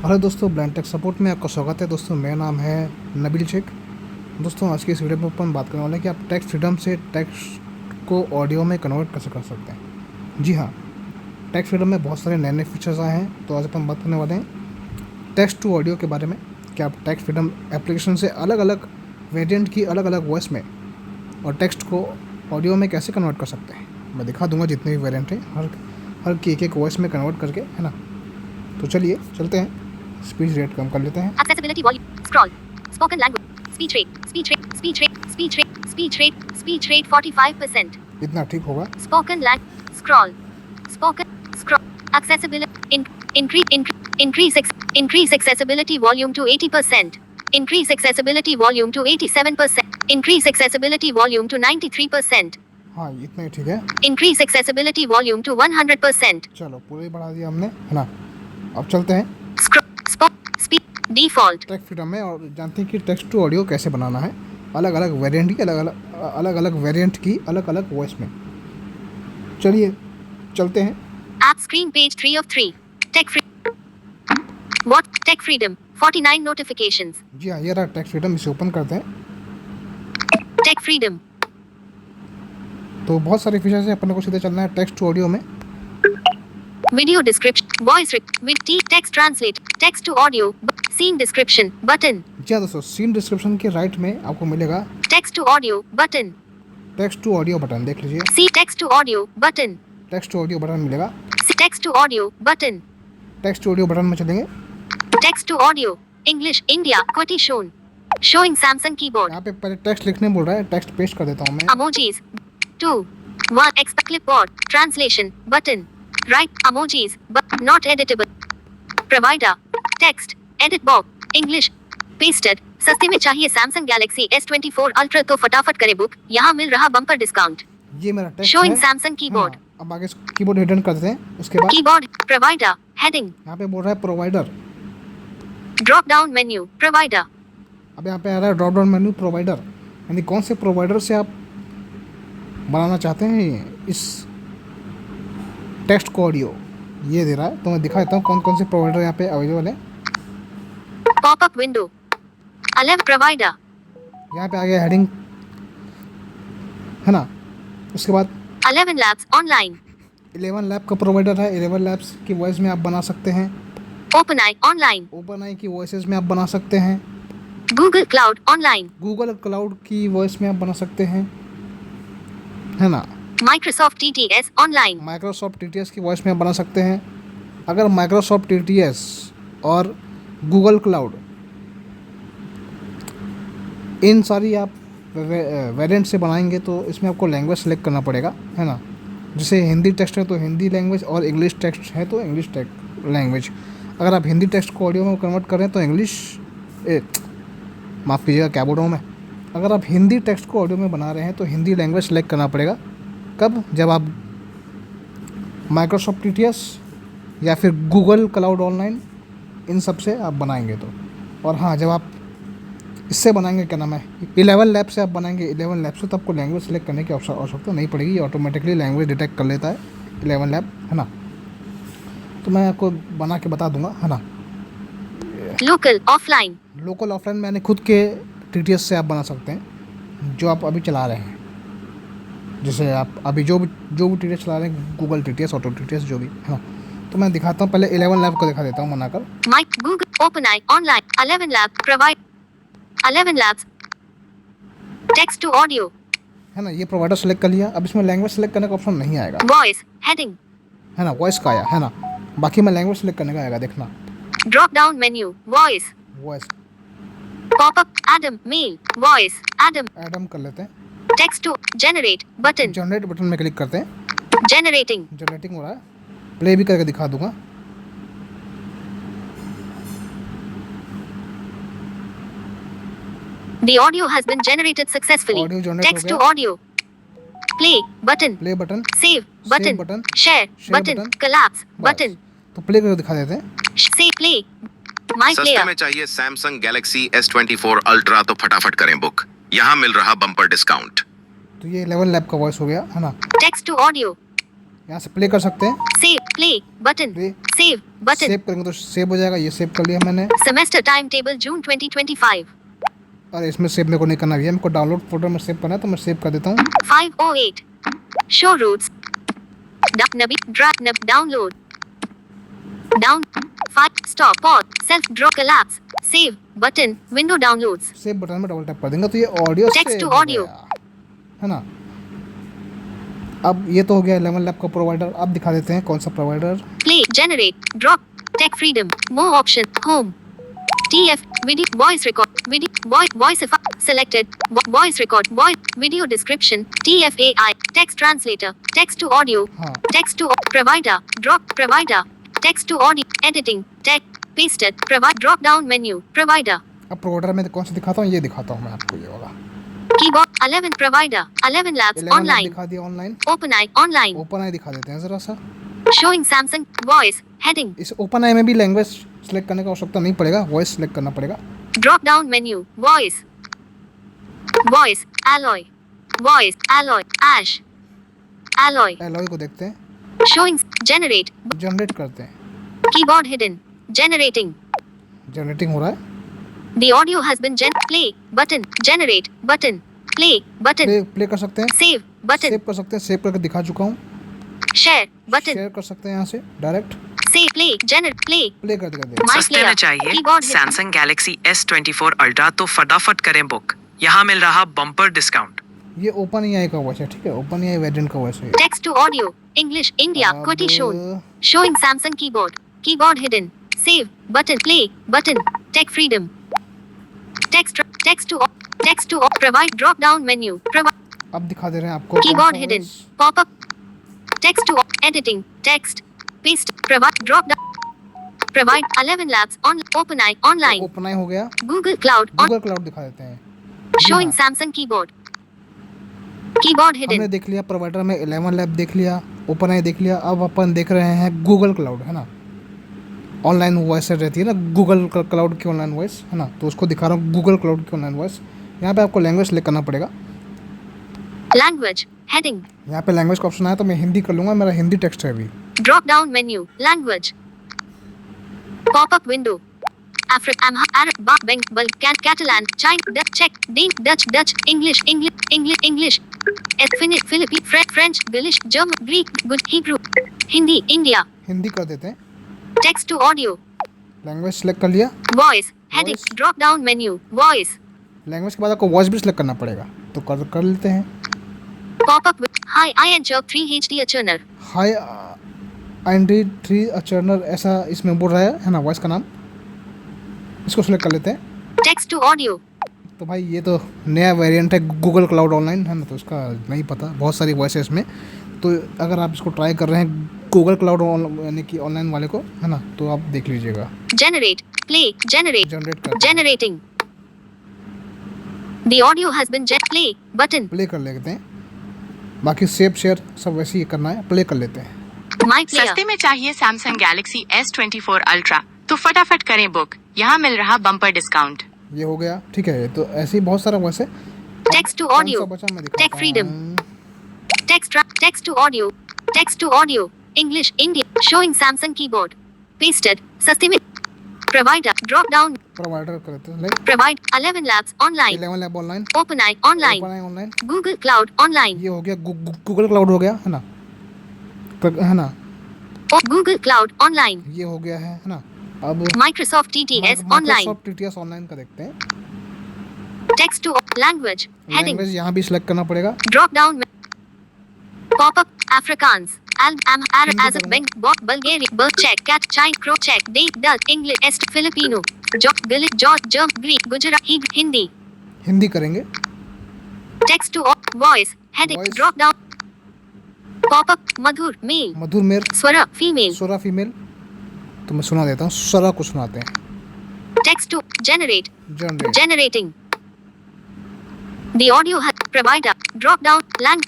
Hello दोस्तों, blind tech support में आपका स्वागत है। दोस्तों मेरा नाम है नबील शेख। दोस्तों आज की इस वीडियो में अपन बात करने वाले हैं कि आप टेक्स्ट फ्रीडम से टेक्स्ट को ऑडियो में कन्वर्ट कैसे कर सकते हैं। जी हाँ, टेक्स्ट फ्रीडम में बहुत सारे नए नए फीचर्स आए हैं। तो आज अपन बात करने वाले हैं टेक्स्ट टू ऑडियो के बारे में कि आप टेक्स्ट फ्रीडम एप्लीकेशन से अलग अलग वेरिएंट की अलग अलग वॉइस में और टेक्स्ट को ऑडियो में कैसे कन्वर्ट कर सकते हैं। मैं दिखा दूंगा जितने भी वेरिएंट हैं हर की एक वॉइस में कन्वर्ट करके, है ना। तो चलिए चलते हैं, स्पीच रेट कम कर लेते हैं। Accessibility volume. Scroll. Spoken language. Speech rate. Speech rate. Speech rate. Speech rate. Speech rate. Speech rate 45%. इतना ठीक होगा। Spoken language. Scroll. Spoken. Scroll. Accessibility. Increase accessibility volume to 80%. Increase accessibility volume to 87%. Increase accessibility volume to 93%. हाँ, इतना ही ठीक है। Increase accessibility volume to 100%. चलो पूरे बढ़ा दिया हमने, है ना। अब चलते हैं डिफॉल्ट टेक्स्ट फ्रीडम में और जानते हैं कि टेक्स्ट टू ऑडियो कैसे बनाना है। अलग अलग वेरिएंट की अलग अलग वेरिएंट की अलग अलग वॉइस में। चलिए चलते हैं। App screen page 3 of 3 tech free what tech freedom 49 notifications. जी हाँ, ये रहा टेक्स्ट फ्रीडम। इसे ओपन करते हैं। टेक फ्रीडम तो बहुत सारे फीचर्स हैं, अपन को सीधे चलना है टेक्स्ट टू ऑडियो में। Video description voice with text translate text to audio scene description button. जी हाँ दोस्तों, सीन डिस्क्रिप्शन के राइट में आपको मिलेगा text to audio button. Text to audio button देख लीजिए। See text to audio button. Text to audio button मिलेगा। Text to audio button. Text to audio button में चलेंगे। Text to audio English India qwerty shown showing Samsung keyboard. यहाँ पे पहले text लिखने बोल रहा है, टेक्स्ट पेस्ट कर देता हूँ मैं। emojis 2 1 x clipboard translation button right emojis but not editable provider text edit box English pasted. सस्ते में चाहिए सैमसंग गैलेक्सी S24 अल्ट्रा तो फटाफट करे बुक, यहाँ मिल रहा बम्पर डिस्काउंट। ये मेरा टेक्स्ट शोइंग है। Samsung keyboard. हाँ, अब आगे कीबोर्ड हिडन कर देते हैं। उसके बाद कीबोर्ड प्रोवाइडर हेडिंग यहाँ पे बोल रहा है provider. Drop down menu provider. अब यहाँ पे आ रहा है ड्रॉप डाउन मेन्यू प्रोवाइडर, यानी कौन से प्रोवाइडर से आप बनाना चाहते हैं इस टेक्स्ट को ऑडियो, ये दे रहा है। तो मैं दिखा देता हूँ कौन कौन से प्रोवाइडर यहाँ पे अवेलेबल है। Popup window 11 provider. यहाँ पे आ गया हेडिंग, है ना। उसके बाद 11 लैब्स ऑनलाइन 11 लैब का प्रोवाइडर है। 11 लैब्स की वॉइस में आप बना सकते हैं। ओपन आई ऑनलाइन ओपन आई की वॉइसेस में आप बना सकते हैं। Google cloud online Google cloud की वॉइस में आप बना सकते हैं, है ना। Microsoft TTS online Microsoft TTS की वॉइस में आप बना सकते हैं। अगर माइक्रोसॉफ्ट TTS और गूगल क्लाउड इन सारी आप वेरिएंट से बनाएंगे तो इसमें आपको लैंग्वेज सेलेक्ट करना पड़ेगा, है ना। जैसे हिंदी टेक्स्ट है तो हिंदी लैंग्वेज और इंग्लिश टेक्स्ट है तो इंग्लिश लैंग्वेज। अगर आप हिंदी टेक्स्ट को ऑडियो में कन्वर्ट करें तो इंग्लिश माफ़ कीजिएगा क्या बोल रहा हूँ मैं। अगर आप हिंदी टेक्स्ट को ऑडियो में बना रहे हैं तो हिंदी लैंग्वेज सेलेक्ट करना पड़ेगा। कब? जब आप माइक्रोसॉफ्ट TTS या फिर गूगल क्लाउड ऑनलाइन इन सब से आप बनाएंगे तो। और हाँ, जब आप इससे बनाएंगे, क्या नाम है, 11 लैब से आप बनाएंगे 11 लैब से, तो आपको लैंग्वेज सेलेक्ट करने की आवश्यकता नहीं पड़ेगी। ऑटोमेटिकली लैंग्वेज डिटेक्ट कर लेता है 11 लैब, है ना। तो मैं आपको बना के बता दूंगा, है ना। लोकल ऑफलाइन लोकल ऑफलाइन मैंने खुद के TTS से आप बना सकते हैं जो आप अभी चला रहे हैं। जैसे आप अभी जो भी TTS चला रहे हैं, गूगल TTS, ऑटो TTS जो भी, है ना। तो मैं दिखाता हूँ, पहले 11 लैब को दिखा देता हूँ बनाकर। Mic Google open I online 11 lab provide 11 labs text to audio, है ना। ये प्रोवाइडर सेलेक्ट कर लिया। अब इसमें लैंग्वेज सेलेक्ट करने का ऑप्शन नहीं आएगा, वॉइस हेडिंग, है ना। वॉइस का आया, है ना। बाकी में लैंग्वेज सेलेक्ट करने का आएगा, देखना। Drop down menu voice voice popup Adam male voice Adam Adam कर लेते हैं। Text to generate button generate button में क्लिक करते हैं। जनरेटिंग जनरेटिंग हो रहा है, प्ले भी करके दिखा दूंगा। The audio has been generated successfully. Audio generate Text हो to गया। audio. Play button. Play button, Save button. button. Share button. button. Collapse बस। button. तो प्ले करके दिखा देते हैं। Say play. My सस्ते player. में चाहिए सैमसंग गैलेक्सी S24 अल्ट्रा तो फटाफट करें बुक, यहाँ मिल रहा बम्पर डिस्काउंट। तो ये 11 लैब का वॉइस हो गया, है ना। Text to audio. यहाँ से प्ले कर सकते हैं। Save. Play. Button. Play. Save. Button. Save करेंगे तो सेव हो जाएगा। ये सेव कर लिया मैंने। Semester timetable June 2025. और इसमें सेव मेरे को नहीं करना भैया, मेरे को डाउनलोड फोल्डर में सेव करना है, तो मैं सेव कर देता हूँ। 508. Show routes. Nabi. Drag. Download. Down. 5. Stop. Pause. Self draw. Collapse. Save. Button. Window downloads. Save button में डबल टैप कर देंगे तो ये ऑडियो Text to सेव हो audio. गया, है ना। अब ये तो हो गया 11 लैब का प्रोवाइडर। अब दिखा देते हैं कौन सा provider. Play. Generate. Drop. Tech freedom. More option. Home. TF. Video. Voice record. Video. Voice effect. Selected. Voice record. Voice. Video description. TFAI. Text translator. Text to audio. हाँ, Text to provider. Drop. Provider. Text to audio. Editing. Text. Pasted. Provide. Drop down menu. Provider. अब provider में कौन सा दिखाता हूँ, ये दिखाता हूँ मैं आपको, ये वाला। Keyboard. 11 provider. 11 labs 11 lab online. दिखा दिया ऑनलाइन। OpenEye online. ओपन आई दिखा देते हैं ज़रा सा। Showing Samsung. Voice. Heading. इस ओपन आई में भी लैंग्वेज सेलेक्ट करने की आवश्यकता नहीं पड़ेगा, वॉइस सेलेक्ट करना पड़ेगा। Drop down menu. Voice. Voice. Alloy. Voice. Alloy. Ash. Alloy. Alloy को देखते हैं, Showing. Generate. जनरेट करते हैं। Keyboard hidden. Generating. जनरेटिंग हो रहा है। The audio has been play button. Generate button. Play button. Play कर सकते हैं, Save button. सेव कर सकते हैं, सेव करके दिखा चुका हूँ। Share button. शेयर कर सकते हैं यहाँ से direct. Save play. Generate play. Play कर देंगे। My सस्ते player. में चाहिए Keyboard hidden. Samsung Galaxy S24 ultra तो फटाफट करें बुक। यहाँ मिल रहा बम्पर डिस्काउंट। ये ओपन ई आई का वॉइस है, ठीक है, ओपन ई आई वेरिएंट का वॉइस है। Text to audio. English India. अब- Quote shown. Showing Samsung keyboard. Keyboard hidden. Save button. Play button. Tech freedom. Text to provide drop down menu. Provide अब दिखा दे रहे हैं आपको keyboard hidden. Pop up. Text to editing. Text. Paste. Provide drop down. Provide 11 labs on OpenEye online. Open eye हो गया। Google Cloud on Google cloud दिखा देते हैं। showing हाँ। Samsung keyboard. Keyboard हमने hidden. देख लिया प्रोवाइडर में 11 लैब देख लिया, ओपन आई देख लिया। अब अपन देख रहे हैं गूगल क्लाउड, है ना। ऑनलाइन वॉइस रहती है ना गूगल क्लाउड की ऑनलाइन वॉइस, है ना, तो उसको दिखा रहा हूँ गूगल क्लाउड की ऑनलाइन वॉइस। यहाँ पे आपको लैंग्वेज सेलेक्ट करना पड़ेगा। Language. Heading. यहाँ पे लैंग्वेज का ऑप्शन आया तो मैं हिंदी कर लूँगा, मेरा हिंदी टेक्स्ट है अभी। Drop down menu. Language. Pop up window. Africa, Arab, Bengal, Catalan, China, Dutch, Czech, Dutch, English, Philippine, French, Gaulish, German, Greek, good, Hebrew, Hindi, India. Hindi कर देते हैं। Text to audio. Language select कर लिया। Voice. Heading. Voice. Drop down menu. Voice. Language के बाद आपको voice भी select करना पड़ेगा, तो कर लेते हैं। Pop up. Hi, I enter 3 HD Acherner. Hi Andre 3 Achernar ऐसा इसमें बोल रहा है ना वॉइस का नाम। इसको सेलेक्ट कर लेते हैं। Text to audio. तो भाई ये तो नया वेरिएंट है गूगल क्लाउड ऑनलाइन, है ना, तो इसका नहीं पता, बहुत सारी वॉइस है इसमें। तो अगर आप इसको ट्राई कर रहे हैं गूगल क्लाउड यानी कि ऑनलाइन वाले को, है ना, तो आप देख लीजिएगा। Generate. Play. Generate. जनरेट कर Generating. The audio has been play button. Play कर लेते हैं। बाकी सेव शेयर सब वैसे ही करना है, प्ले कर लेते हैं। My player. सस्ते में चाहिए सैमसंग गैलेक्सी S24 अल्ट्रा तो फटाफट करें बुक। यहाँ मिल रहा बम्पर डिस्काउंट। ये हो गया, ठीक है। तो ऐसे ही बहुत सारा वॉइस है। Text to कौन audio. सा बचा मैं दिखाता Tech freedom. हूँ। Text to audio. Text to audio. English India. Showing Samsung keyboard. Pasted. सस्ते में. Provider. Drop down. प्रोवाइडर कर देते हैं, like Provide 11 labs online. 11 lab online, OpenEye online. Open आई ऑनलाइन। Google Cloud online. ये हो गया Google cloud हो गया, है ना, है ना, Google Cloud online. ये हो गया है ना। अब Microsoft TTS online. Microsoft TTS online का देखते हैं। Text to language. Heading. Language यहाँ भी सिलेक्ट करना पड़ेगा। Drop down. Pop up Afrikaans. Arab, Hindi Azak, करूँगा। Bulgaria, Czech, Cat, China, Crow, Czech, Dutch, English, Est, Filipino, Gaelic, George, Greek, Gujarati, Hebrew, Hindi. Hindi करेंगे। Text to voice. Heading. Voice. Drop down. Pop up Madhur, male. मधुर मेर, Swara, female. स्वरा female. तो मैं सुना देता हूँ, स्वरा को सुनाते हैं। Text to generate. Generate Generating. The audio has provider. Drop down.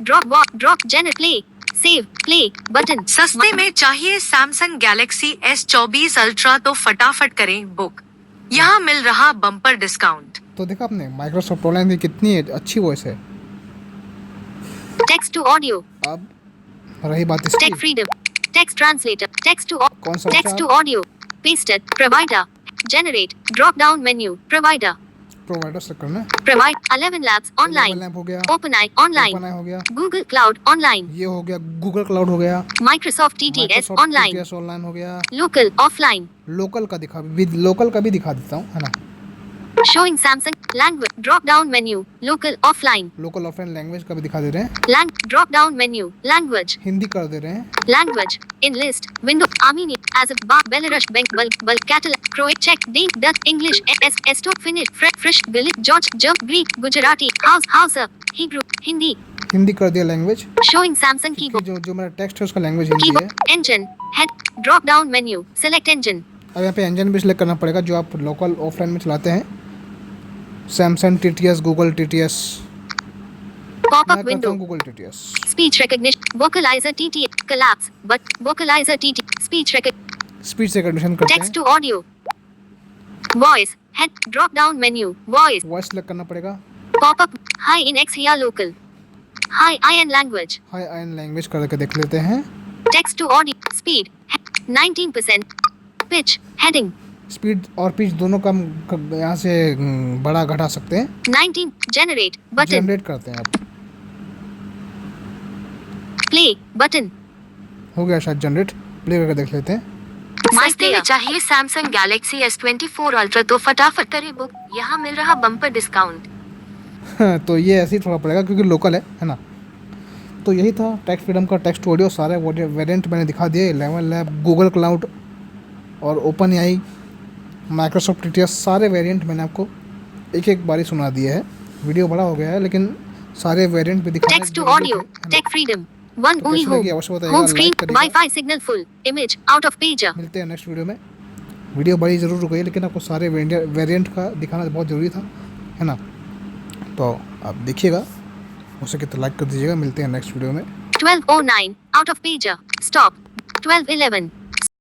Drop. Generate. Play. Save. Play. Button. सस्ते में चाहिए सैमसंग गैलेक्सी S24 अल्ट्रा तो फटाफट करें बुक। यहाँ मिल रहा बम्पर डिस्काउंट। तो देखा आपने माइक्रोसॉफ्ट ऑनलाइन की कितनी अच्छी वॉइस है। Text to audio. अब रही बात इसकी, Tech freedom. Text translator. Text to कौन सा text to option? audio. Pasted. Provider. Generate. Drop down menu. Provider. Provider से करना है। Provide 11 labs online. Lab हो गया, OpenAI online. OpenAI हो गया, Google Cloud online. ये हो गया, गूगल क्लाउड हो गया, Microsoft TTS Microsoft online. TTS online हो गया, Local offline. लोकल का लोकल का भी दिखा देता हूँ, है ना। Showing Samsung language. Drop down menu. Local offline. Local offline language का भी दिखा दे रहे हैं, Drop down menu. Language. Hindi कर दे रहे हैं, Language. In list. Window. Armenia. Azov. Belarus. Bengal. Catalan. Croat. Czech. Dane. Dutch. English. Esto. Finnish. Frisch. Gaelic. George. German. Greek. Gujarati. Hausa. Hebrew. Hindi. Hindi कर दिया लैंग्वेज, Showing Samsung keyboard. जो मेरा text है उसका language Hindi है। Keyboard. Engine. Head. Drop down menu. Select engine. अब यहाँ पे इंजन भी सिलेक्ट करना पड़ेगा जो आप लोकल ऑफलाइन में चलाते हैं, Samsung TTS, Google TTS, Pop-up मैं करता window. हूँ Google TTS। Speech recognition. Vocalizer TTS. Collapse. But vocalizer TT. Speech recognition. Speech recognition करते Text हैं, to audio. Voice. Head. Drop down menu. Voice. Voice select करना पड़ेगा, Pop up. Hi in X here local. Hi IN language. High आइन language करके देख लेते हैं। Text to audio. Speed. 19%. Pitch. Heading. Speed और पिच दोनों का यहाँ से बड़ा घटा सकते हैं, 19. Generate. Button. जनरेट करते हैं। आप Play. Button. हो गया शायद जनरेट, प्ले करके देख लेते हैं। सस्ते में चाहिए सैमसंग गैलेक्सी S24 अल्ट्रा तो फटाफट करें बुक, यहाँ मिल रहा बम्पर डिस्काउंट। तो ये ऐसे ही थोड़ा पड़ेगा क्योंकि लोकल है ना। तो यही था टेक्स्ट फ्रीडम का टेक्स्ट ऑडियो, सारे वेरिएंट मैंने दिखा दिए, 11 लैब, गूगल क्लाउड और OpenAI, माइक्रोसॉफ्ट TTS, सारे वेरिएंट मैंने आपको एक एक बारी सुना दिया है। वीडियो बड़ा हो गया है लेकिन सारे वेरिएंट भी दिखा Text to audio. Tech freedom. One तो UI कैसे home. लगी अवश्य बताइएगा, Home screen. लाइक करिएगा। Wi-Fi signal full. Image out of pager. मिलते हैं नेक्स्ट वीडियो में। वीडियो बड़ी ज़रूर हो गई लेकिन आपको सारे वेरिएंट का दिखाना बहुत ज़रूरी था, है ना। तो आप देखिएगा, हो सके तो लाइक कर दीजिएगा। मिलते हैं नेक्स्ट वीडियो में। 12:09. Out of pager. Stop. 12:11.